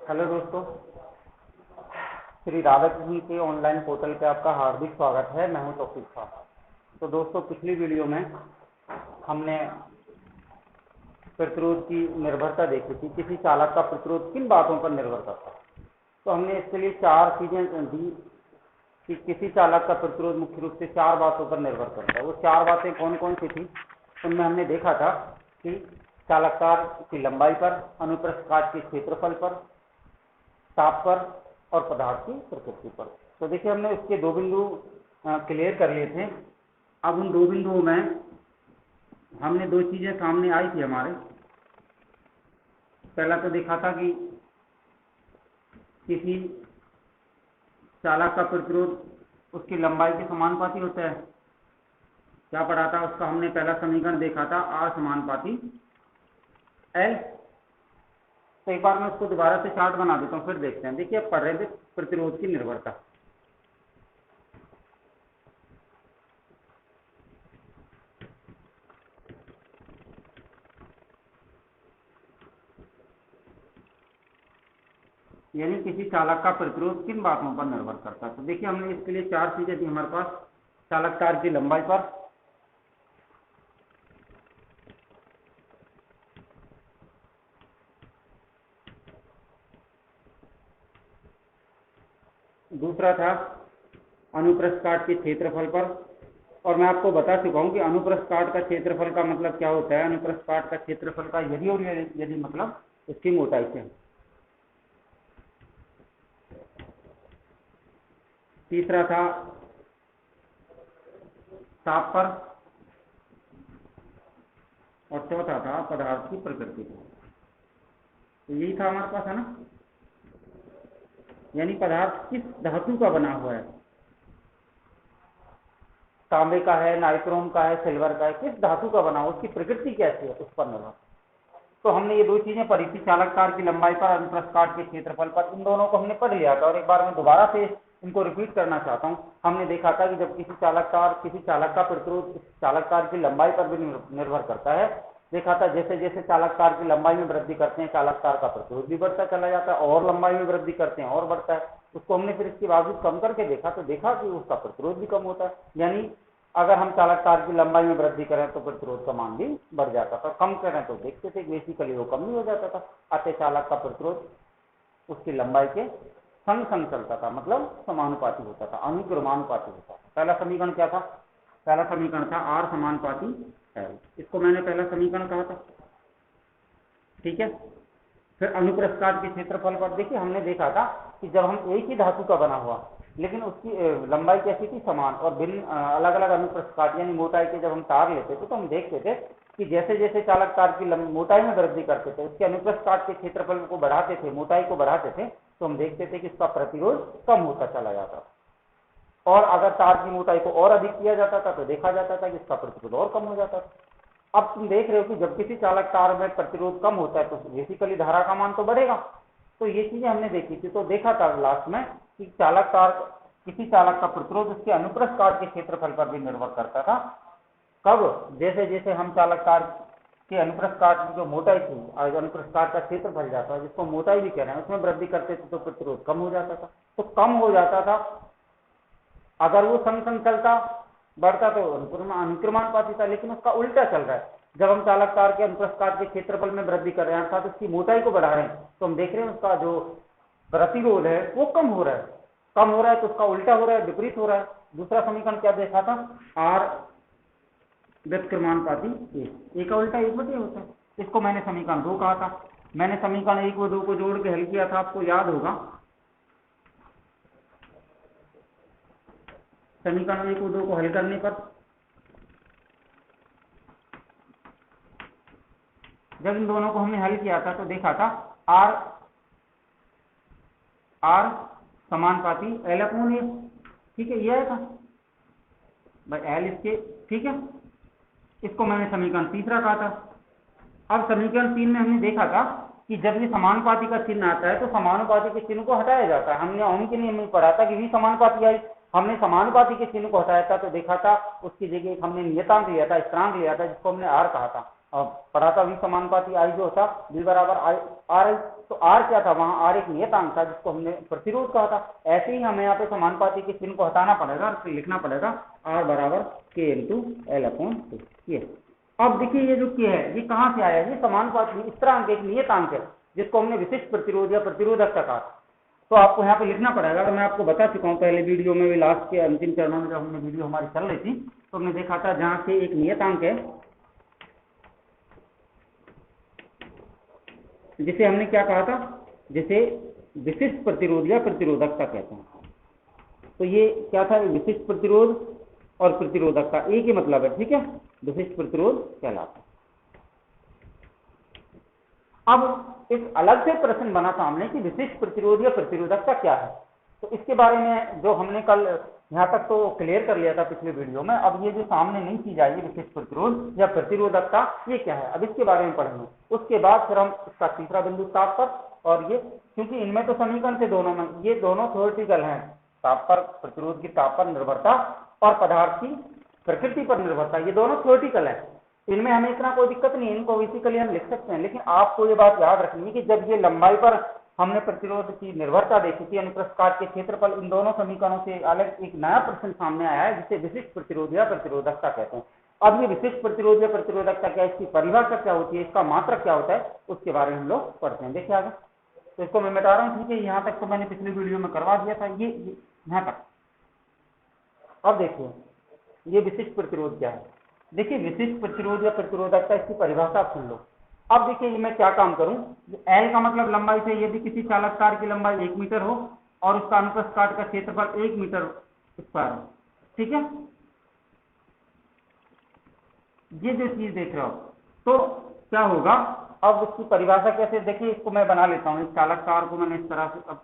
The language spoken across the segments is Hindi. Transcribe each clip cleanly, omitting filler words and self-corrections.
हेलो दोस्तों, श्री राधा कृष्ण के ऑनलाइन पोर्टल पे आपका हार्दिक स्वागत है। मैं हूं तौफीक खान। तो दोस्तों, पिछली वीडियो में हमने प्रतिरोध की निर्भरता देखी थी। किसी चालक का प्रतिरोध किन बातों पर निर्भर करता है। तो हमने इसके लिए 4 चीजें दी कि किसी चालक का प्रतिरोध मुख्य रूप से 4 बातों पर निर्भर करता है। वो 4 बातें कौन कौन सी थी, उनमें हमने देखा था कि चालक तार की लंबाई पर, अनुप्रस्थ काट के क्षेत्रफल पर, ताप पर और पदार्थ की प्रकृति पर। तो देखिए, हमने उसके 2 बिंदु क्लियर कर लिए थे। अब उन 2 बिंदुओं में हमने 2 चीजें सामने आई थी हमारे। पहला तो देखा था कि किसी चालक का प्रतिरोध उसकी लंबाई के समानुपाती होता है। क्या पढ़ा था उसका, हमने पहला समीकरण देखा था R समानुपाती L। तो एक बार मैं उसको दोबारा से चार्ट बना देता हूँ, फिर देखते हैं। देखिए, अब पढ़ रहे थे प्रतिरोध की निर्भरता। यानी किसी चालक का प्रतिरोध किन बातों पर निर्भर करता है। तो देखिए, हमने इसके लिए 4 चीजें दी हमारे पास। चालक तार की लंबाई पर, दूसरा था अनुप्रस्थ काट के क्षेत्रफल पर। और मैं आपको बता चुका हूं कि अनुप्रस्थ काट का क्षेत्रफल का मतलब क्या होता है। अनुप्रस्थ काट का क्षेत्रफल का यदि और यदि मतलब इसकी मोटाई से। तीसरा था ताप पर, और चौथा था पदार्थ की प्रकृति पर। तो यही था हमारे पास, है ना। यानी पदार्थ किस धातु का बना हुआ है, तांबे का है, नाइट्रोम का है, सिल्वर का है, किस धातु का बना हुआ, उसकी प्रकृति कैसी है, उस पर निर्भर। तो हमने ये 2 चीजें पढ़ी थी, चालक तार की लंबाई पर, अनुप्रस्थ काट के क्षेत्रफल पर। इन दोनों को हमने पढ़ लिया था और एक बार मैं दोबारा से इनको रिपीट करना चाहता हूं। हमने देखा था कि जब किसी चालक का प्रतिरोध चालक तार की लंबाई पर भी निर्भर करता है। देखा था जैसे जैसे चालक तार की लंबाई में वृद्धि करते हैं, चालक तार का प्रतिरोध भी बढ़ता चला जाता है, और लंबाई में वृद्धि करते हैं और बढ़ता है। उसको हमने फिर इसके बावजूद कम करके देखा, तो देखा कि उसका प्रतिरोध भी कम होता है। यानी अगर हम चालक तार की लंबाई में वृद्धि करें तो प्रतिरोध का मान भी बढ़ जाता था, कम करें तो देखते थे बेसिकली वो कम नहीं हो जाता था। अतः चालक का प्रतिरोध उसकी लंबाई के संग संग चलता था, मतलब समानुपाती होता था, अनुक्रमानुपाती होता था। पहला समीकरण क्या था, पहला समीकरण था R समानुपाती L। इसको मैंने पहला समीकरण कहा था, ठीक है। फिर अनुप्रस्थ काट के क्षेत्रफल पर देखिए, हमने देखा था कि जब हम एक ही धातु का बना हुआ लेकिन उसकी लंबाई कैसी थी, समान, और भिन्न अलग अलग अनुप्रस्थ काट यानी मोटाई के जब हम तार लेते थे तो हम देखते थे कि जैसे जैसे चालक तार की मोटाई में वृद्धि करते थे, उसके अनुप्रस्थ काट के क्षेत्रफल को बढ़ाते थे, मोटाई को बढ़ाते थे, तो हम देखते थे कि इसका प्रतिरोध कम होता चला जाता था। और अगर तार की मोटाई को और अधिक किया जाता था तो देखा जाता था कि इसका प्रतिरोध और कम हो जाता था। अब तुम देख रहे हो कि जब किसी चालक तार में प्रतिरोध कम होता है तो बेसिकली धारा का मान तो बढ़ेगा। तो ये चीजें हमने देखी थी। तो देखा था लास्ट में कि किसी चालक का प्रतिरोध उसके अनुप्रस्थ काट के क्षेत्रफल पर भी निर्भर करता था। कब, जैसे जैसे हम चालक तार के अनुप्रस्थ काट की जो मोटाई थी, अनुप्रस्थ काट का क्षेत्रफल जाता है, जिसको मोटाई भी कह रहे हैं, उसमें वृद्धि करते थे तो प्रतिरोध कम हो जाता था। तो कम हो जाता था, अगर वो संग संग चलता बढ़ता तो अनुक्रमानुपाती था। लेकिन उसका उल्टा चल रहा है, जब हम चालक तार के अनुप्रस्थ काट के क्षेत्रफल में वृद्धि कर रहे हैं अर्थात उसकी मोटाई को बढ़ा रहे हैं, तो हम देख रहे हैं उसका जो प्रतिरोध है वो कम हो रहा है। कम हो रहा है तो उसका उल्टा हो रहा है, विपरीत हो रहा है। दूसरा समीकरण क्या देखा था, R व्युत्क्रमानुपाती A का उल्टा 1/A होता है। इसको मैंने समीकरण 2 कहा था। मैंने समीकरण 1 व 2 को जोड़ के हल किया था, आपको याद होगा। समीकरण 1 व 2 को हल करने पर जब इन दोनों को हमने हल किया था तो देखा था R समानुपाती L/A, ठीक है, ये था भाई L इसके, ठीक है। इसको मैंने समीकरण तीसरा कहा था। अब समीकरण 3 में हमने देखा था कि जब ये समानुपाती का चिन्ह आता है तो समानुपाती के चिन्ह को हटाया जाता है। हमने ओम के नियम में पढ़ा था कि भी समानुपाती आई, हमने समानुपाती के चिन्ह को हटाया था तो देखा था उसकी जगह हमने नियतांक लिया था, स्थिरांक लिया था, जिसको हमने R कहा था। और पढ़ा था V समानुपाती I जो होता V बराबर RI, तो R क्या था, वहां R एक नियतांक था जिसको हमने प्रतिरोध कहा था। ऐसे ही हमें यहाँ पे समानुपाती के चिन्ह को हटाना पड़ेगा और फिर लिखना पड़ेगा R बराबर K × L/2। ये अब देखिए ये जो K है ये कहाँ से आया, ये समानुपाती स्थिरांक एक नियतांक है जिसको हमने विशिष्ट प्रतिरोध या प्रतिरोधकता कहा। तो आपको यहाँ पे लिखना पड़ेगा। तो मैं आपको बता चुका हूँ पहले वीडियो में भी, लास्ट के अंतिम चरणों में जब हमने वीडियो हमारी चल रही थी तो हमने देखा था जहाँ के एक नियतांक है जिसे हमने क्या कहा था, जिसे विशिष्ट प्रतिरोध या प्रतिरोधकता कहते हैं। तो ये क्या था, विशिष्ट प्रतिरोध और प्रतिरोधकता एक ही मतलब है, ठीक है, विशिष्ट प्रतिरोध कहलाता है। अब एक अलग से प्रश्न बना सामने कि विशिष्ट प्रतिरोध या प्रतिरोधकता क्या है। तो इसके बारे में जो हमने कल यहाँ तक तो क्लियर कर लिया था पिछले वीडियो में। अब ये जो सामने नई चीज आई है विशिष्ट प्रतिरोध या प्रतिरोधकता, ये क्या है, अब इसके बारे में पढ़ेंगे। उसके बाद फिर हम इसका तीसरा बिंदु ताप और ये, क्योंकि इनमें तो समीकरण थे दोनों में, ये दोनों थ्योरेटिकल हैं, ताप पर, प्रतिरोध की ताप पर निर्भरता और पदार्थ की प्रकृति पर निर्भरता, ये दोनों थ्योरेटिकल है। इनमें हमें इतना कोई दिक्कत नहीं है, इनको बेसिकली हम लिख सकते हैं। लेकिन आपको ये बात याद रखनी है कि जब ये लंबाई पर हमने प्रतिरोध की निर्भरता देखी थी, अनुप्रस्थ काट के क्षेत्रफल, इन दोनों समीकरणों से अलग एक नया प्रश्न सामने आया है जिसे विशिष्ट प्रतिरोध या प्रतिरोधकता कहते हैं। अब ये विशिष्ट प्रतिरोध या प्रतिरोधकता क्या, इसकी परिभाषा क्या होती है, इसका मात्रक क्या होता है, उसके बारे में हम लोग पढ़ते हैं। देखिए आगे, तो इसको मैं मिटा रहा हूँ, ठीक है, यहाँ तक तो मैंने पिछले वीडियो में करवा दिया था, ये यहाँ तक। अब देखिए ये विशिष्ट प्रतिरोध क्या है। देखिए विशिष्ट प्रतिरोध या प्रतिरोधकता, इसकी परिभाषा सुन लो। अब देखिए मैं क्या काम करूं, L का मतलब लंबाई से, यदि किसी चालक तार की लंबाई 1 मीटर हो और उसका अनुप्रस्थ काट का क्षेत्रफल 1 मीटर स्क्वायर हो, ठीक है, ये जो चीज देख रहे हो, तो क्या होगा, अब उसकी परिभाषा कैसे, देखिए इसको मैं बना लेता हूं, इस चालक तार को मैंने इस तरह से, अब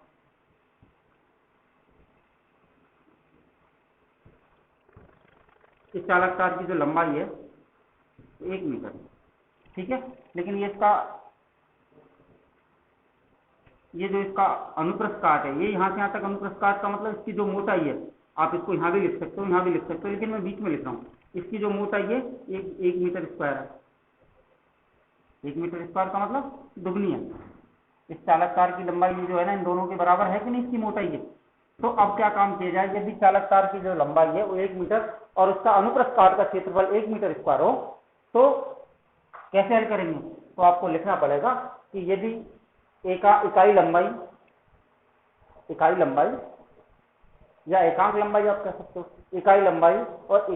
इस चालक तार की जो लंबाई है 1 मीटर, ठीक है, लेकिन ये जो इसका अनुप्रस्थ काट है, ये यहाँ से यहाँ तक अनुप्रस्थ काट का मतलब इसकी जो मोटाई है, आप इसको यहाँ भी लिख सकते हो, यहाँ भी लिख सकते हो, लेकिन मैं बीच में लिख रहा हूँ, इसकी जो मोटाई है 1 मीटर स्क्वायर है। 1 मीटर स्क्वायर का मतलब दुगनी है। इस चालक तार की लंबाई जो है ना, इन दोनों के बराबर है कि नहीं इसकी मोटाई है। तो अब क्या काम किया जाए, यदि चालक तार की जो लंबाई है वो 1 मीटर और उसका अनुप्रस्थ काट का क्षेत्रफल 1 मीटर स्क्वायर हो, तो कैसे हल करेंगे, तो आपको लिखना पड़ेगा कि यदि इकाई लंबाई या एकांक लंबाई आप कह सकते हो, इकाई लंबाई और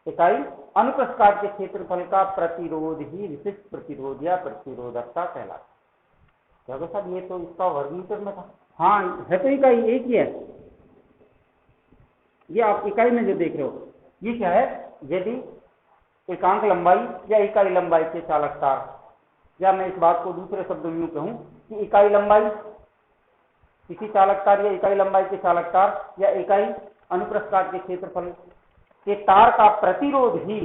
इकाई अनुप्रस्थ काट के क्षेत्रफल का प्रतिरोध ही विशिष्ट प्रतिरोध या प्रतिरोधकता कहलाता है। साहब ये तो इसका वर्ग मीटर में था, हाँ है तो इकाई एक ही है, ये आप इकाई में जो देख रहे हो ये क्या है, यदि एकांक लंबाई या इकाई लंबाई के चालक तार, या मैं इस बात को दूसरे शब्दों में कहूं कि इकाई लंबाई किसी चालक तार या इकाई लंबाई के चालक तार या इकाई अनुप्रस्थ काट के क्षेत्रफल के तार का प्रतिरोध ही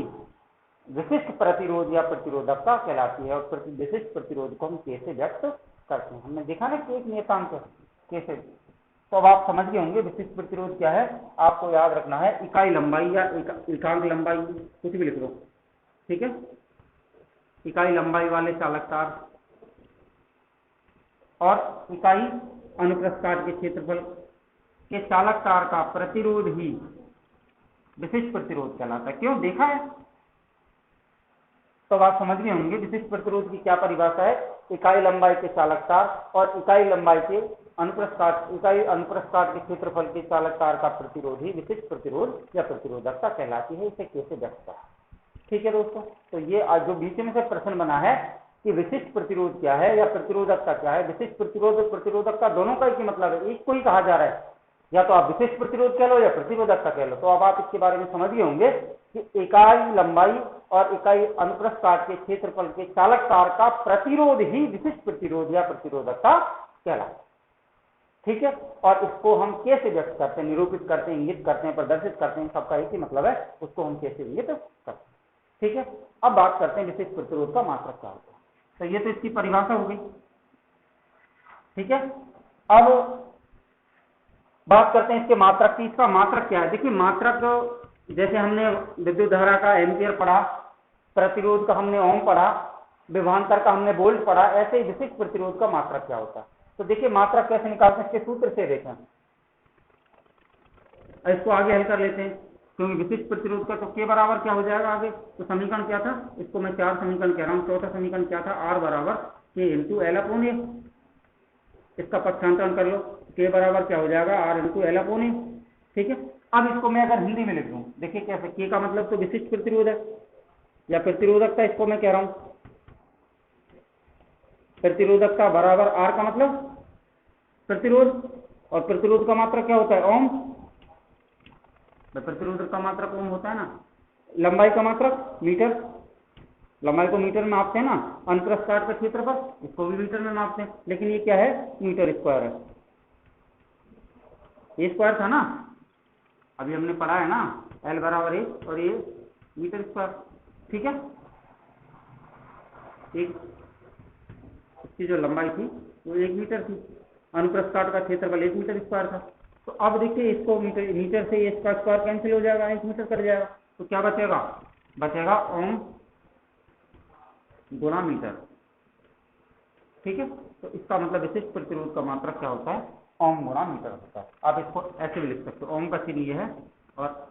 विशिष्ट प्रतिरोध या प्रतिरोधकता कहलाती है। और विशिष्ट प्रतिरोध को हम कैसे व्यक्त करते हैं, हमने देखा ना कि एक नियतांक कैसे, तो अब आप समझ गए होंगे विशिष्ट प्रतिरोध क्या है। आपको याद रखना है इकाई लंबाई या एकांक लंबाई, कुछ भी लिख लो, ठीक है, इकाई लंबाई वाले चालक तार और इकाई अनुप्रस्थ काट के क्षेत्रफल के चालक तार का प्रतिरोध ही विशिष्ट प्रतिरोध कहलाता है। क्यों, देखा है, तो आप समझ गए होंगे विशिष्ट प्रतिरोध की क्या परिभाषा है, इकाई लंबाई के चालक तार और इकाई लंबाई के इकाई अनुप्रस्थ काट के क्षेत्रफल के चालक तार का प्रतिरोध ही विशिष्ट प्रतिरोध या प्रतिरोधकता कहलाती है। इसे कैसे व्यक्त करें, ठीक है दोस्तों। तो ये आज जो बीच में से प्रश्न बना है कि विशिष्ट प्रतिरोध क्या है या प्रतिरोधकता क्या है, विशिष्ट प्रतिरोध और प्रतिरोधकता दोनों का एक ही मतलब है, एक को ही कहा जा रहा है, या तो आप विशिष्ट प्रतिरोध कह लो या प्रतिरोधकता कह लो। तो अब आप इसके बारे में समझ गए होंगे कि इकाई लंबाई और इकाई अनुप्रस्थ काट के क्षेत्रफल के चालक तार का प्रतिरोध ही विशिष्ट प्रतिरोध या प्रतिरोधकता कहलाता है, ठीक है। और इसको हम कैसे व्यक्त करते हैं, निरूपित करते हैं, इंगित करते हैं, प्रदर्शित करते हैं, सबका एक ही मतलब है, उसको हम कैसे इंगित करते हैं, ठीक है। अब बात करते हैं विशिष्ट प्रतिरोध का मात्रक क्या होता है। तो ये तो इसकी परिभाषा हो गई, ठीक है। अब बात करते हैं इसके मात्रक की। इसका मात्रक क्या है, देखिए मात्रक, जैसे हमने विद्युत धारा का एम्पियर पढ़ा, प्रतिरोध का हमने ओम पढ़ा, विभवांतर का हमने वोल्ट पढ़ा, ऐसे ही विशिष्ट प्रतिरोध का मात्रक क्या होता है। तो देखिए मात्रक कैसे निकालते हैं, इसके सूत्र से देखें। इसको आगे हल कर लेते हैं, क्योंकि विशिष्ट प्रतिरोध का तो के बराबर क्या हो जाएगा आगे, तो समीकरण क्या था, इसको मैं 4 समीकरण कह रहा हूँ। चौथा समीकरण क्या था, आर बराबर के इंटू एल अपॉन ए। इसका पक्षांतरण कर लो, के बराबर क्या हो जाएगा, आर इंटू एल अपॉन ए। ठीक है, अब इसको मैं अगर हिंदी में लिख दूं, देखिए कैसे, के का मतलब तो विशिष्ट प्रतिरोध है या प्रतिरोधकता, इसको मैं कह रहा हूं प्रतिरोधकता बराबर आर का मतलब प्रतिरोध, और प्रतिरोध का मात्रक क्या होता है, ओम। प्रतिरोध का मात्रक ओम होता है ना। लंबाई का मात्रक मीटर, लंबाई को मीटर में मापते हैं ना। अनुप्रस्थ काट का क्षेत्रफल, इसको भी मीटर में मापते हैं, लेकिन ये क्या है, मीटर स्क्वायर है। ये स्क्वायर था ना, अभी हमने पढ़ा है ना, एल बराबर ए और ये मीटर स्क्वायर। ठीक है, एक इसकी जो लंबाई थी वो 1 मीटर थी, अनुप्रस्थ काट का क्षेत्रफल 1 मीटर स्क्वायर था। तो अब देखिए इसको मीटर से इसका स्क्वायर कैंसिल हो जाएगा, 1 मीटर कर जाएगा, तो क्या बचेगा, बचेगा ओम गुणा मीटर। ठीक है, तो इसका मतलब विशिष्ट प्रतिरोध का मात्रक क्या होता है, ओम गुणा मीटर होता है। आप इसको ऐसे भी लिख सकते हो, ओम का चिन्ह ये है और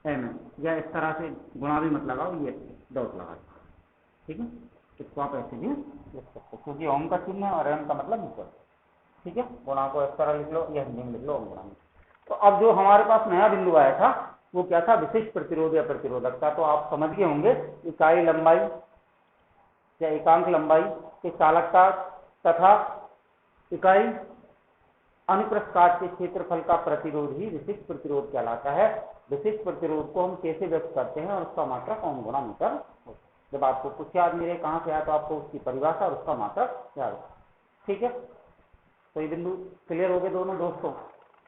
एम है, या इस तरह से गुणा भी मत लगाओ, ये डॉट लगा। ठीक है, इसको आप ऐसे भी लिख सकते हो, क्योंकि ओम का चिन्ह है और एम का मतलब मीटर। ठीक है, गुणा को इस तरह लिख लो या हिंदी में लिख लो, ओम गुणा मीटर। तो अब जो हमारे पास नया बिंदु आया था वो क्या था, विशिष्ट प्रतिरोध या प्रतिरोधकता। तो आप समझ गए होंगे, इकाई लंबाई या एकांक लंबाई के चालकता तथा इकाई अनुप्रस्थ काट के क्षेत्रफल का प्रतिरोध ही विशिष्ट प्रतिरोध कहलाता है। विशिष्ट प्रतिरोध को हम कैसे व्यक्त करते हैं और उसका मात्रक ओम गुणा मीटर होता है। जब आपको कुछ याद नहीं रहे कहाँ से आया, तो आपको उसकी परिभाषा और उसका मात्रक याद है। ठीक है, तो ये बिंदु क्लियर हो गए दोनों दोस्तों।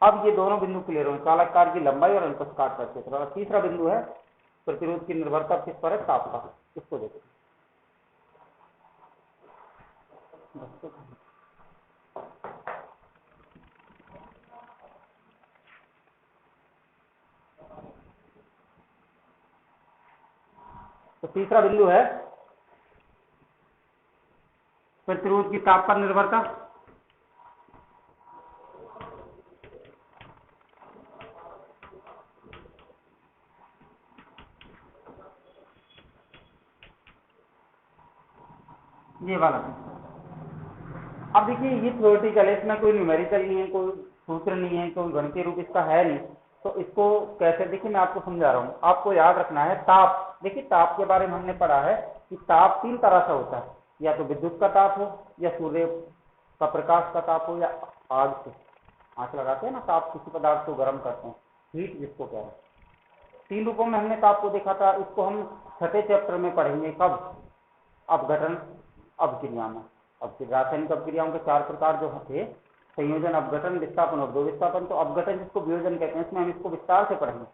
अब ये दोनों बिंदु क्लियर हो गए, चालक कार की लंबाई और अनुप्रस्थ काट का क्षेत्रफल। तीसरा बिंदु है प्रतिरोध की निर्भरता किस पर है, ताप का। इसको देखो, तो तीसरा बिंदु है प्रतिरोध की ताप पर निर्भरता। ये वाला, अब देखिए ये थ्योरेटिकल है, इसमें कोई न्यूमेरिकल नहीं है, कोई सूत्र नहीं है, कोई गणितीय रूप इसका है नहीं। तो इसको कैसे, देखिए मैं आपको समझा रहा हूँ, आपको याद रखना है ताप। देखिए ताप के बारे में हमने पढ़ा है कि ताप 3 तरह से होता है, या तो विद्युत का ताप हो, या सूर्य का प्रकाश का ताप हो, या आग से आंच लगाते हैं ना, ताप किसी पदार्थ को गर्म करते हैं, हीट जिसको कह रहे हैं। 3 रूपों में हमने ताप को देखा था। इसको हम 6ठे चैप्टर में पढ़ेंगे, कब, अपघटन अपक्रिया में। अब रासायनिक अपक्रियाओं के 4 प्रकार जो थे, संयोजन, अपघटन, विस्थापन और 2 विस्थापन। तो अपघटन जिसको वियोजन कहते हैं, इसमें हम इसको विस्तार से पढ़ेंगे।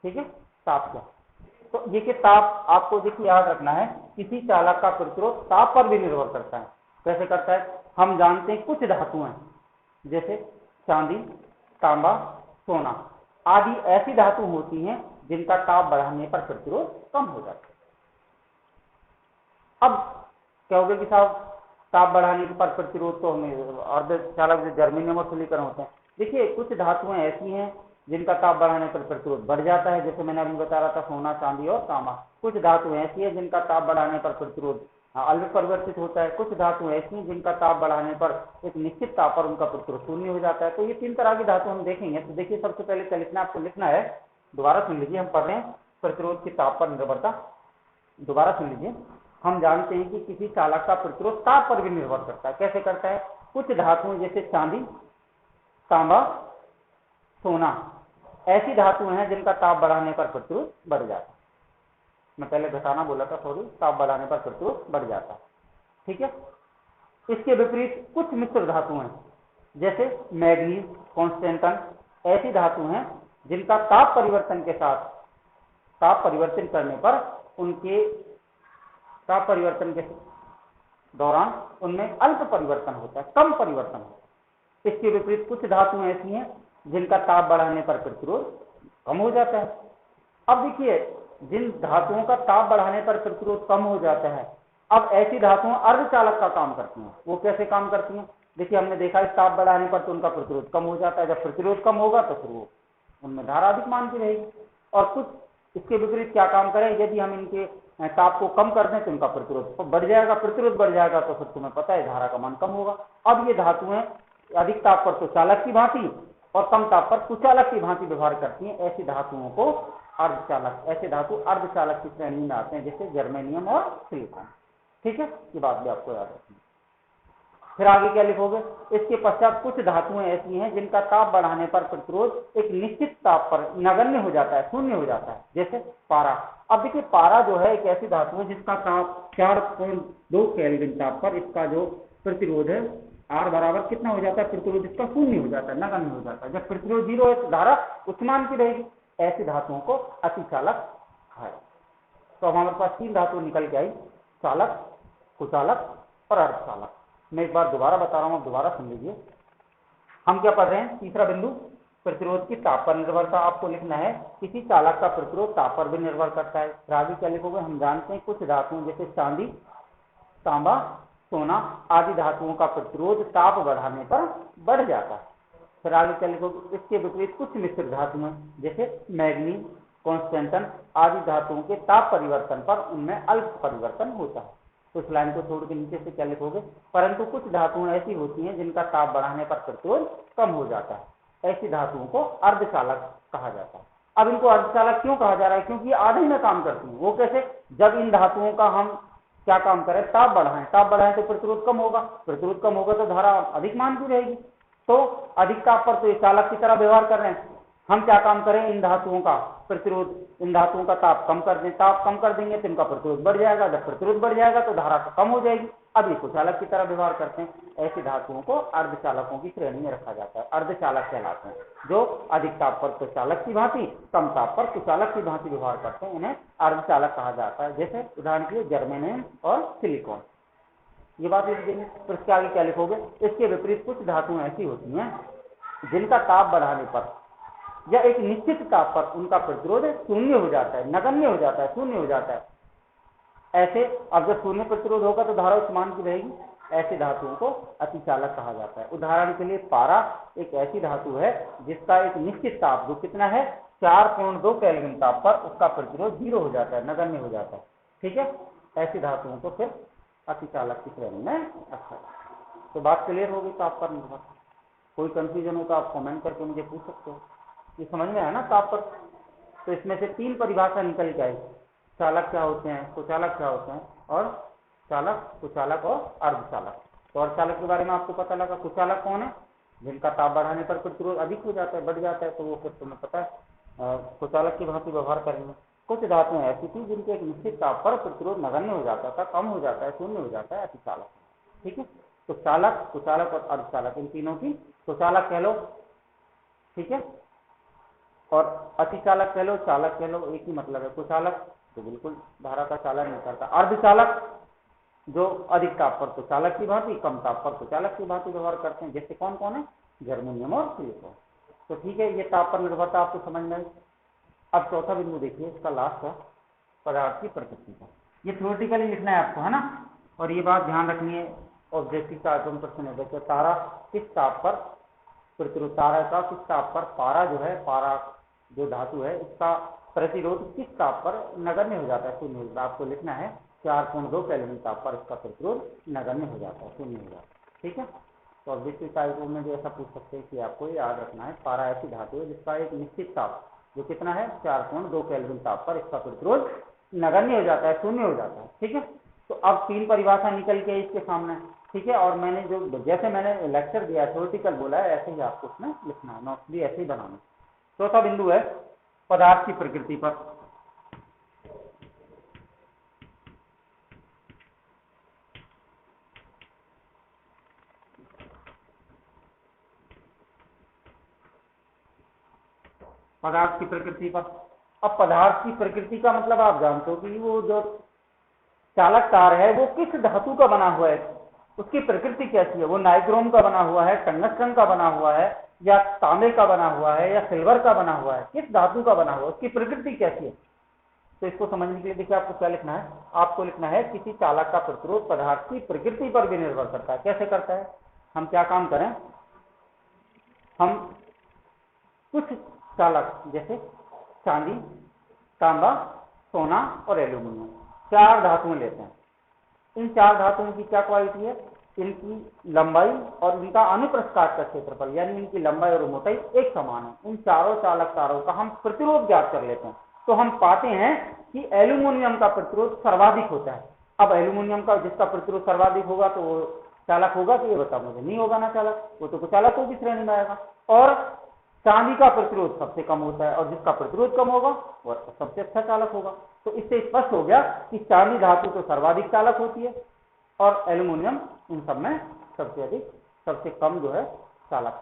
ठीक है, ताप क्या, तो ये कि ताप आपको देखिए याद रखना है, किसी चालक का प्रतिरोध ताप पर भी निर्भर करता है। कैसे करता है, हम जानते हैं कुछ धातुएं जैसे चांदी, तांबा, सोना आदि ऐसी धातु होती हैं जिनका ताप बढ़ाने पर प्रतिरोध कम हो जाता है। अब कहोगे कि साहब ताप बढ़ाने पर प्रतिरोध तो हमें अर्धचालक जो जर्मेनियम और सिलिकॉन होते हैं, देखिए कुछ धातुएं ऐसी हैं जिनका ताप बढ़ाने पर प्रतिरोध बढ़ जाता है, जैसे मैंने अभी बता रहा था सोना, चांदी और तांबा। कुछ धातुएं ऐसी है जिनका ताप बढ़ाने पर प्रतिरोध अल्प परिवर्तित होता है। कुछ धातुएं ऐसी हैं जिनका ताप बढ़ाने पर एक निश्चित ताप पर उनका प्रतिरोध शून्य हो जाता है। तो ये 3 तरह की धातु हम देखेंगे। तो देखिए सबसे पहले क्या लिखना, आपको लिखना है, दोबारा सुन लीजिए, हम पढ़ रहे हैं प्रतिरोध की ताप पर निर्भरता। दोबारा सुन लीजिए, हम जानते हैं कि किसी चालक का प्रतिरोध ताप पर भी निर्भर करता है। कैसे करता है, कुछ धातुएं जैसे चांदी, तांबा, सोना ऐसी धातुएं हैं जिनका ताप बढ़ाने पर प्रतिरोध बढ़ जाता है। मैं पहले घटाना बोला था, सॉरी, ताप बढ़ाने पर प्रतिरोध बढ़ जाता है। ठीक है, इसके विपरीत कुछ मिश्र धातुएं जैसे मैग्नीज, कांस्टेंटन ऐसी धातु हैं जिनका ताप परिवर्तन के साथ, ताप परिवर्तन करने पर उनके ताप परिवर्तन के दौरान उनमें अल्प परिवर्तन होता है, कम परिवर्तन होता है। इसके विपरीत कुछ धातुएं ऐसी हैं जिनका ताप बढ़ाने पर प्रतिरोध कम हो जाता है। अब देखिए जिन धातुओं का ताप बढ़ाने पर प्रतिरोध कम हो जाता है, अब ऐसी धातुएं अर्धचालक का काम करती हैं। वो कैसे काम करती हैं? देखिए, हमने देखा इस ताप बढ़ाने पर तो उनका प्रतिरोध कम हो जाता है। जब प्रतिरोध कम होगा तो फिर वो उनमें धारा अधिक मान की रहेगी। और कुछ इसके विपरीत क्या काम करें, यदि हम इनके ताप को कम कर दें तो उनका प्रतिरोध बढ़ जाएगा, प्रतिरोध बढ़ जाएगा तो फिर तुम्हें पता है धारा का मान कम होगा। अब ये धातुएं अधिक ताप पर तो चालक की भांति और कम ताप पर कुचालक की भांति व्यवहार करती हैं। ऐसी धातुओं को अर्धचालक, ऐसे धातु अर्धचालक की श्रेणी में आते हैं, जैसे जर्मेनियम और सिलिकॉन। ठीक है, ये बात भी आपको याद रखनी। फिर आगे क्या लिखोगे? इसके पश्चात कुछ धातुएं ऐसी हैं जिनका ताप बढ़ाने पर प्रतिरोध एक निश्चित ताप पर नगण्य हो जाता है, शून्य हो जाता है, जैसे पारा। अब देखिए, पारा जो है एक ऐसी धातु है जिसका ताप 4.2 केल्विन ताप पर इसका जो प्रतिरोध है R बराबर कितना हो जाता है? प्रतिरोध इसका शून्य हो जाता है, नगण्य हो जाता है। जब प्रतिरोध 0 है तो धारा उच्च मान की रहेगी। ऐसी धातुओं को अतिचालक है। तो हमारे पास 3 धातु निकल के आई, चालक, कुचालक और अर्धचालक। मैं एक बार दोबारा बता रहा हूं, आप दोबारा सुन लीजिए। हम क्या पढ़ रहे हैं? तीसरा बिंदु, प्रतिरोध की ताप पर निर्भरता। आपको लिखना है किसी चालक का प्रतिरोध ताप पर भी निर्भर करता है। फिर आगे क्या लिखोगे? हम जानते हैं कुछ धातुओं जैसे चांदी, तांबा, सोना आदि धातुओं का प्रतिरोध ताप बढ़ाने पर बढ़ जाता है। फिर आगे क्या लिखोगे? इसके विपरीत कुछ मिश्र धातुएं जैसे मैग्नीज, कॉन्स्टेंटन आदि धातुओं के ताप परिवर्तन पर उनमें अल्प परिवर्तन होता है। तो इस लाइन को छोड़ के नीचे से क्या लिखोगे? परंतु कुछ धातुएं ऐसी होती हैं जिनका ताप बढ़ाने पर प्रतिरोध कम हो जाता है। ऐसी धातुओं को अर्धचालक कहा जाता है। अब इनको अर्धचालक क्यों कहा जा रहा है? क्योंकि ये आधे में काम करती हैं। वो कैसे? जब इन धातुओं का हम क्या काम करें? ताप बढ़ाएं तो प्रतिरोध कम होगा, प्रतिरोध कम होगा तो धारा अधिक मान की रहेगी। तो अधिक ताप पर तो ये चालक की तरह व्यवहार कर रहे हैं। हम क्या काम करें? इन धातुओं का प्रतिरोध, इन धातुओं का ताप कम कर दें। ताप कम कर देंगे तो इनका प्रतिरोध बढ़ जाएगा। जब प्रतिरोध बढ़ जाएगा तो धारा कम हो जाएगी। अब ये कुचालक की तरह व्यवहार करते हैं। ऐसी धातुओं को अर्धचालकों की श्रेणी में रखा जाता है, अर्धचालक कहलाते हैं। जो अधिक ताप पर तो चालक की भांति, कम ताप पर कुचालक की भांति व्यवहार करते हैं, इन्हें अर्धचालक कहा जाता है। जैसे उदाहरण के लिए जर्मेनियम और सिलिकॉन। ये बात लिख देंगे। तो इसके आगे क्या लिखोगे? इसके विपरीत कुछ धातुएं ऐसी होती हैं जिनका ताप बढ़ाने पर या एक निश्चित ताप पर उनका प्रतिरोध शून्य हो जाता है, नगण्य हो जाता है, शून्य हो जाता है। ऐसे अब जब शून्य प्रतिरोध होगा तो धारा उच्च मान की रहेगी। ऐसी धातुओं को अतिचालक कहा जाता है। उदाहरण के लिए पारा एक ऐसी धातु है जिसका एक निश्चित ताप जो कितना है 4.2 केल्विन ताप पर उसका प्रतिरोध 0 हो जाता है, नगण्य हो जाता है। ठीक है, ऐसी धातुओं को फिर अतिचालक की श्रेणी में रखा। तो बात क्लियर हो गई ताप पर निर्भर। कोई कंफ्यूजन हो तो आप कमेंट करके मुझे पूछ सकते हो। ये समझ में है ना ताप पर? तो इसमें से 3 परिभाषा निकल के आई। चालक क्या होते हैं, कुचालक क्या होते हैं, और चालक, कुचालक और अर्धचालक। तो अर्धचालक के बारे में आपको पता लगा। कुचालक कौन है? जिनका ताप बढ़ाने पर प्रतिरोध अधिक हो जाता है, बढ़ जाता है, तो वो फिर तुम्हें पता है कुचालक की भांति व्यवहार करेंगे। कुछ धातुएं ऐसी थी जिनके एक निश्चित ताप पर प्रतिरोध नगण्य हो जाता था, कम हो जाता है, शून्य हो जाता है, अतिचालक। ठीक है, तो चालक, कुचालक और अर्धचालक इन तीनों की कुचालक कह लो, ठीक है, और अतिचालक कह लो, चालक कह लो, एक ही मतलब है। कुचालक तो बिल्कुल धारा का चालन नहीं करता। अर्धचालक जो अधिक ताप पर तो चालक की भांति, कम ताप पर कुचालक की भांति व्यवहार करते हैं। जैसे कौन कौन है? जर्मेनियम और सिलिकॉन। तो ठीक है, ये ताप पर निर्भरता आपको समझ में आई। अब चौथा बिंदु देखिए, इसका लास्ट है पदार्थ की प्रकृति का। ये थ्योरेटिकली लिखना है आपको, है ना। और ये बात ध्यान रखनी है, ऑब्जेक्टिव का आइटम प्रश्न है। देखिए, तारा किस ताप पर प्रतिरोध, तारा का किस ताप पर, पारा जो है, पारा जो धातु है, इसका प्रतिरोध किस ताप पर नगण्य हो जाता है, शून्य हो जाता है। आपको लिखना है 4.2 केल्विन ताप पर इसका प्रतिरोध नगण्य हो जाता है, शून्य हो जाता है। ठीक है, तो ऑब्जेक्टिव टाइपों में भी ऐसा पूछ सकते हैं कि आपको याद रखना है पारा ऐसी धातु है जिसका एक निश्चित ताप जो कितना है 4.2 केल्विन ताप पर इसका प्रतिरोध नगण्य हो जाता है, शून्य हो जाता है। ठीक है, तो अब 3 परिभाषा निकल के इसके सामने। ठीक है, और मैंने जो जैसे मैंने लेक्चर दिया थ्योरेटिकल बोला है, ऐसे ही आपको उसमें लिखना है, नोट्स भी ऐसे ही बनाना। चौथा बिंदु है पदार्थ की प्रकृति पर। पदार्थ की प्रकृति पर। अब पदार्थ की प्रकृति का मतलब आप जानते हो कि वो जो चालक तार है वो किस धातु का बना हुआ है, उसकी प्रकृति कैसी है। वो नाइक्रोम का बना हुआ है, टंगस्टन का बना हुआ है, या तांबे का बना हुआ है, या सिल्वर का बना हुआ है, किस धातु का बना हुआ है, उसकी प्रकृति कैसी है। तो इसको समझने के लिए देखिए आपको क्या लिखना है, आपको लिखना है किसी चालक का प्रतिरोध पदार्थ की प्रकृति पर भी निर्भर करता है। कैसे करता है? हम क्या काम करें, हम कुछ चालक जैसे चांदी, तांबा, सोना और एल्यूमिनियम 4 धातुएं लेते हैं। इन 4 धातुओं की क्या क्वालिटी है, इनकी लंबाई और इनका अनुप्रस्थ काट का क्षेत्रफल यानी इनकी लंबाई और मोटाई एक समान है। इन चारों चालक तारों का हम प्रतिरोध ज्ञात कर लेते हैं, तो हम पाते हैं कि एल्यूमिनियम का प्रतिरोध सर्वाधिक होता है। अब एल्यूमिनियम का जिसका प्रतिरोध सर्वाधिक होगा तो वो चालक होगा कि ये बता मुझे, नहीं होगा ना चालक, वो तो चालकों की श्रेणी में आएगा। और चांदी का प्रतिरोध सबसे कम होता है और जिसका प्रतिरोध कम होगा वह सबसे अच्छा चालक होगा। तो इससे स्पष्ट हो गया कि चांदी धातु तो सर्वाधिक चालक होती है और एल्यूमिनियम इन सब में सबसे अधिक, सबसे कम जो है चालक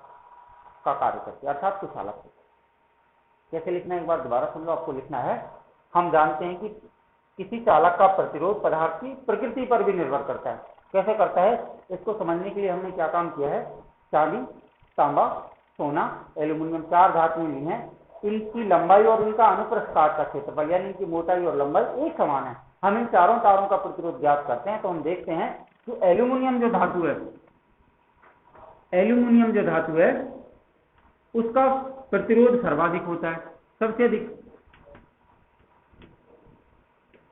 का कार्य करती है, अर्थात कुचालक होती है। कैसे लिखना है एक बार दोबारा सुन लो। आपको लिखना है, हम जानते हैं कि किसी चालक का प्रतिरोध पदार्थ की प्रकृति पर भी निर्भर करता है। कैसे करता है, इसको समझने के लिए हमने क्या काम किया है, चांदी, तांबा, सोना, एल्यूमिनियम 4 धातुएं ली हैं। इनकी लंबाई और इनका अनुप्रस्थ काट का क्षेत्रफल यानी इनकी मोटाई और लंबाई एक समान है। हम इन चारों तारों का प्रतिरोध ज्ञात करते हैं तो हम देखते हैं कि एल्यूमिनियम जो धातु है, एल्यूमिनियम जो धातु है उसका प्रतिरोध सर्वाधिक होता है, सबसे अधिक।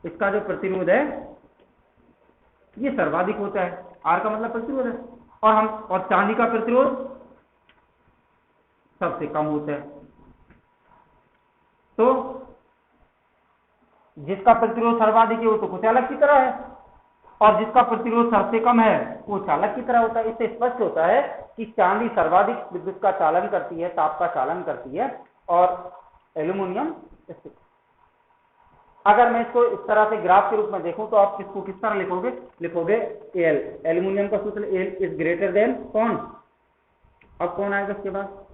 इसका जो प्रतिरोध है ये सर्वाधिक होता है, आर का मतलब प्रतिरोध है। और चांदी का प्रतिरोध सबसे कम होता है। तो जिसका प्रतिरोध सर्वाधिक है वो तो कुचालक की तरह है और जिसका प्रतिरोध सबसे कम है वो चालक की तरह होता है। इससे स्पष्ट होता है कि चांदी सर्वाधिक विद्युत का चालन करती है, ताप का चालन करती है, और एल्यूमिनियम। अगर मैं इसको इस तरह से ग्राफ के रूप में देखूं तो आप इसको किस तरह लिखोगे, लिखोगे एल, एल्यूमिनियम का सूत्र एल इज ग्रेटर देन कौन, अब कौन आएगा इसके बाद,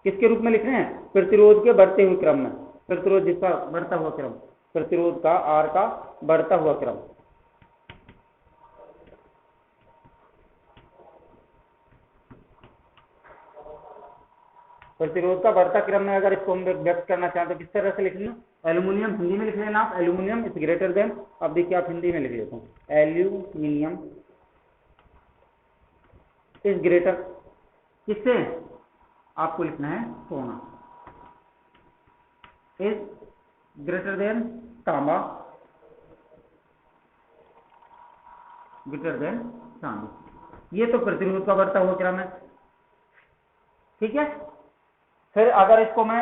किसके रूप में लिख रहे हैं, प्रतिरोध के बढ़ते हुए क्रम में, प्रतिरोध जिसका बढ़ता हुआ क्रम, प्रतिरोध का आर का बढ़ता हुआ क्रम। प्रतिरोध का बढ़ता क्रम में अगर इसको हम व्यक्त करना चाहते तो किस तरह से लिख लेना, एल्यूमिनियम हिंदी में लिख लेना आप, एल्यूमिनियम इज ग्रेटर देन, अब देखिए आप हिंदी में लिख लेते हैं, एल्यूमिनियम इज ग्रेटर किससे, आपको लिखना है सोना, इज ग्रेटर देन तांबा, ग्रेटर देन चांदी। ये तो प्रतिरोध का बढ़ता हुआ क्रम है, ठीक है। फिर अगर इसको मैं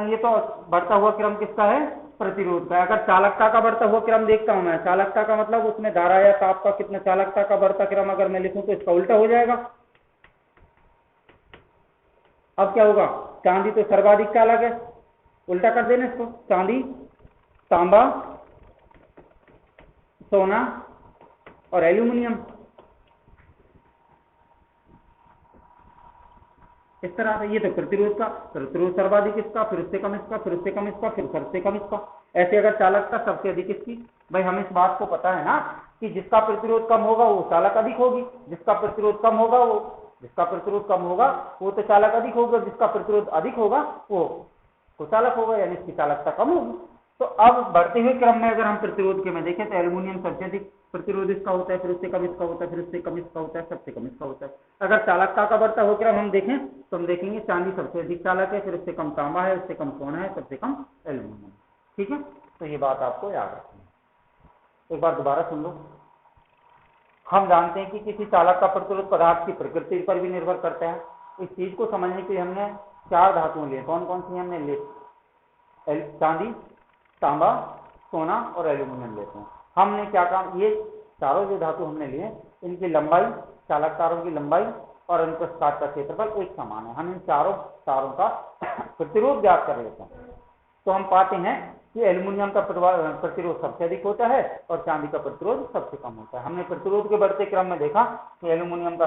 ये तो बढ़ता हुआ क्रम किसका है, प्रतिरोध का। अगर चालकता का बढ़ता हुआ क्रम देखता हूं मैं, चालकता का मतलब उसमें धारा या ताप का कितना, चालकता का बढ़ता क्रम अगर मैं लिखूं तो इसका उल्टा हो जाएगा। अब क्या होगा, चांदी तो सर्वाधिक चालक है, उल्टा कर देना इसको, चांदी, तांबा, सोना और एल्यूमिनियम, इस तरह से। ये तो प्रतिरोध का, प्रतिरोध सर्वाधिक इसका, फिर उससे कम इसका, फिर उससे कम इसका, फिर सबसे कम इसका, ऐसे अगर चालकता सबसे अधिक इसकी। भाई हमें इस बात को पता है ना कि जिसका प्रतिरोध कम होगा वो चालक अधिक होगी, जिसका प्रतिरोध कम होगा वो तो चालक अधिक होगा, जिसका प्रतिरोध अधिक होगा वो चालक होगा, यानी इसकी चालकता कम होगी। तो अब बढ़ते हुए क्रम में अगर हम प्रतिरोध के में देखें तो एल्यूमिनियम सबसे अधिक प्रतिरोध इसका होता है, फिर उससे कम इसका होता है, फिर उससे कम इसका होता है, सबसे कम इसका होता है। अगर चालकता का बढ़ता हुआ क्रम हम देखें तो हम देखेंगे चांदी सबसे अधिक चालक है, फिर उससे कम तांबा है, उससे कम सोना है, सबसे कम एल्यूमिनियम, ठीक है। तो ये बात आपको याद रखनी है। एक बार दोबारा सुन लो। हम जानते हैं कि किसी चालक का प्रतिरोध पदार्थ की प्रकृति पर भी निर्भर करता है। इस चीज को समझने के लिए हमने 4 धातुएं लिए, कौन कौन सी हमने ले, चांदी, तांबा, सोना और एल्यूमिनियम लेते हैं। हमने क्या काम, ये चारों जो धातु हमने लिए इनकी लंबाई, चालक तारों की लंबाई और अनुप्रस्थ काट का क्षेत्रफल एक समान है। हम इन चारों तारों का प्रतिरोध ज्ञात कर लेते हैं तो हम पाते हैं कि एल्यूमिनियम का प्रतिरोध सबसे अधिक होता है और चांदी का प्रतिरोध सबसे कम होता है। हमने प्रतिरोध के बढ़ते क्रम में देखा कि एल्यूमिनियम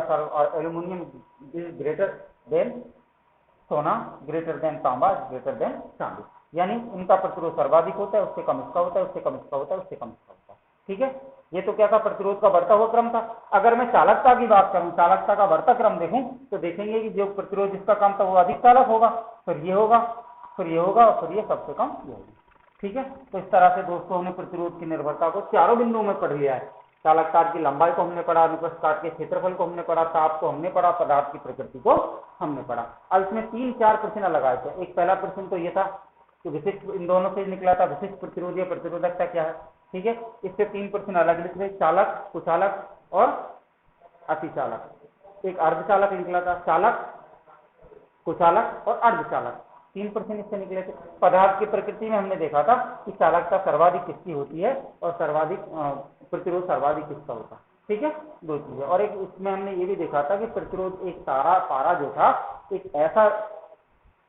ग्रेटर देन सोना, ग्रेटर देन तांबा, ग्रेटर देन चांदी, यानी इनका प्रतिरोध सर्वाधिक होता है, उससे कम इसका होता है, उससे कम इसका होता है, उससे कम इसका होता है, ठीक है। ये तो क्या था, प्रतिरोध का बढ़ता हुआ क्रम था। अगर मैं चालकता की बात करूं, चालकता का बढ़ता क्रम देखूं तो देखेंगे कि जो प्रतिरोध जिसका कम था वो अधिक चालक होगा, फिर ये होगा, फिर ये होगा और फिर ये सबसे कम ये होगी। ठीक है, तो इस तरह से दोस्तों हमने प्रतिरोध की निर्भरता को चारों बिंदुओं में पढ़ लिया है। चालक तार की लंबाई को हमने पढ़ा, अनुप्रस्थ काट के क्षेत्रफल को हमने पढ़ा, ताप को हमने पढ़ा, पदार्थ की प्रकृति को हमने पढ़ा। अब इसमें 3-4 प्रश्न अलग आए थे। एक पहला प्रश्न तो ये था कि विशिष्ट, इन दोनों से निकला था विशिष्ट प्रतिरोध या प्रतिरोधकता क्या है। ठीक है, इससे 3 प्रश्न अलग लिख रहे, चालक, कुचालक और अतिचालक। एक अर्धचालक निकला था, चालक, कुचालक और अर्धचालक, 3 प्रश्न इससे निकले थे। पदार्थ की प्रकृति में हमने देखा था कि चालकता सर्वाधिक किसकी होती है और सर्वाधिक प्रतिरोध सर्वाधिक किसका होता है। ठीक है, 2 चीजें। और एक इसमें हमने ये भी देखा था कि प्रतिरोध, एक पारा जो था एक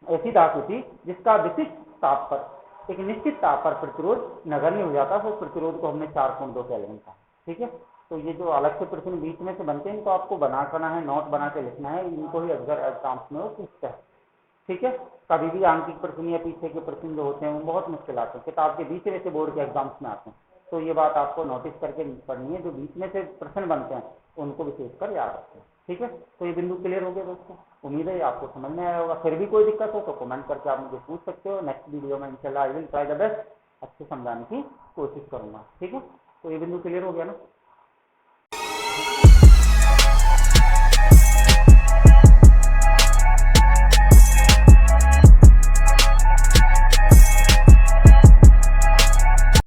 ऐसी धातु थी जिसका विशिष्ट ताप पर, एक निश्चित ताप पर प्रतिरोध नगण्य हो जाता, तो प्रतिरोध को हमने 4.2 केल्विन कहा। ठीक है, तो ये जो अलग से प्रश्न बीच में से बनते हैं इनको आपको बनाना है, नोट बना के लिखना है, इनको ही अक्सर एग्जाम्स में वो पूछता है। ठीक है, कभी भी आंकिक प्रश्न या पीछे के प्रश्न जो होते हैं वो बहुत मुश्किल आते हैं, किताब के बीच में से बोर्ड के एग्जाम्स में आते हैं। तो ये बात आपको नोटिस करके पढ़नी है, जो बीच में से प्रश्न बनते हैं उनको विशेषकर याद रखें। ठीक है, तो ये बिंदु क्लियर हो गए दोस्तों, उम्मीद है आपको समझ में आया होगा। फिर भी कोई दिक्कत हो तो कमेंट करके आप मुझे पूछ सकते हो। नेक्स्ट वीडियो में इंशाल्लाह I will try the best, अच्छे समझाने की कोशिश करूंगा। ठीक है, तो ये बिंदु क्लियर हो गया ना।